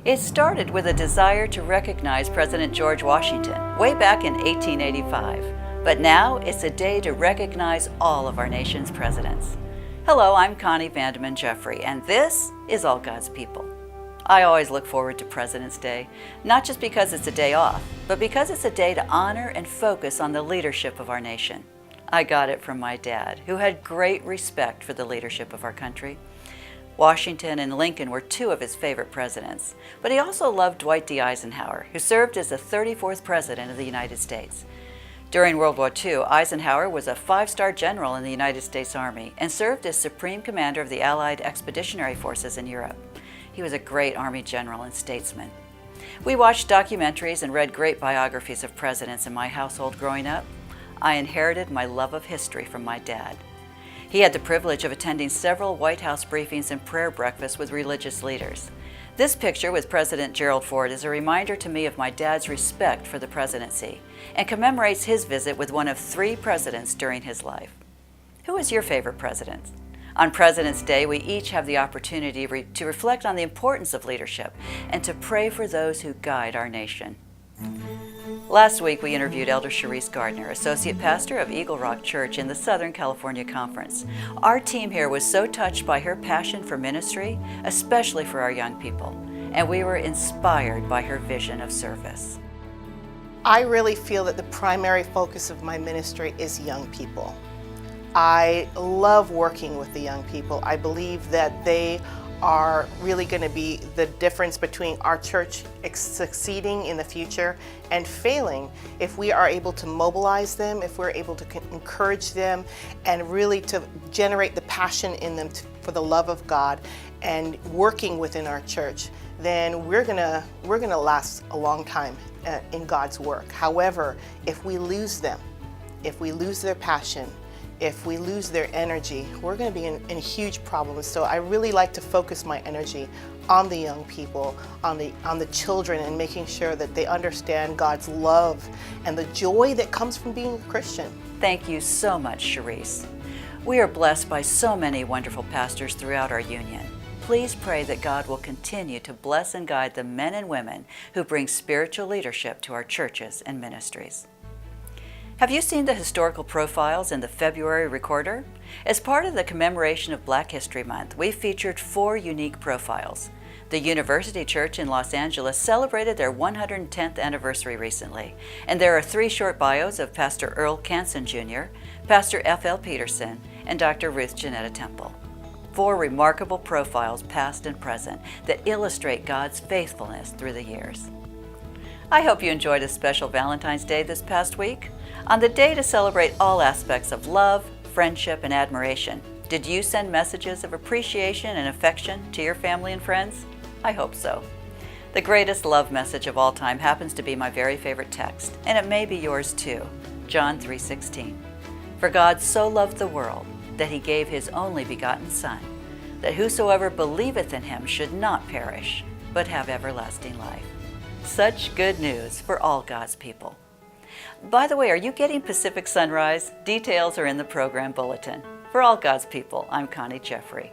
It started with a desire to recognize President George Washington way back in 1885, but now it's a day to recognize all of our nation's presidents. Hello, I'm Connie Vandeman Jeffrey, and this is All God's People. I always look forward to President's Day, not just because it's a day off, but because it's a day to honor and focus on the leadership of our nation. I got it from my dad, who had great respect for the leadership of our country. Washington and Lincoln were two of his favorite presidents, but he also loved Dwight D. Eisenhower, who served as the 34th President of the United States. During World War II, Eisenhower was a five-star general in the United States Army and served as Supreme Commander of the Allied Expeditionary Forces in Europe. He was a great Army general and statesman. We watched documentaries and read great biographies of presidents in my household growing up. I inherited my love of history from my dad. He had the privilege of attending several White House briefings and prayer breakfasts with religious leaders. This picture with President Gerald Ford is a reminder to me of my dad's respect for the presidency and commemorates his visit with one of three presidents during his life. Who is your favorite president? On President's Day, we each have the opportunity to reflect on the importance of leadership and to pray for those who guide our nation. Last week, we interviewed Elder Cherise Gardner, Associate Pastor of Eagle Rock Church in the Southern California Conference. Our team here was so touched by her passion for ministry, especially for our young people, and we were inspired by her vision of service. I really feel that the primary focus of my ministry is young people. I love working with the young people. I believe that they are really going to be the difference between our church succeeding in the future and failing if we are able to mobilize them, if we're able to encourage them, and really to generate the passion in them for the love of God and working within our church. Then we're gonna last a long time in God's work. However, if we lose them, if we lose their passion, if we lose their energy, we're going to be in huge problems. So I really like to focus my energy on the young people, on the children, and making sure that they understand God's love and the joy that comes from being a Christian. Thank you so much, Cherise. We are blessed by so many wonderful pastors throughout our union. Please pray that God will continue to bless and guide the men and women who bring spiritual leadership to our churches and ministries. Have you seen the historical profiles in the February Recorder? As part of the commemoration of Black History Month, we featured 4 unique profiles. The University Church in Los Angeles celebrated their 110th anniversary recently, and there are 3 short bios of Pastor Earl Canson Jr., Pastor F.L. Peterson, and Dr. Ruth Janetta Temple. 4 remarkable profiles, past and present, that illustrate God's faithfulness through the years. I hope you enjoyed a special Valentine's Day this past week. On the day to celebrate all aspects of love, friendship, and admiration, did you send messages of appreciation and affection to your family and friends? I hope so. The greatest love message of all time happens to be my very favorite text, and it may be yours too, John 3:16. For God so loved the world that he gave his only begotten Son, that whosoever believeth in him should not perish, but have everlasting life. Such good news for all God's people. By the way, are you getting Pacific Sunrise? Details are in the program bulletin. For all God's people, I'm Connie Jeffrey.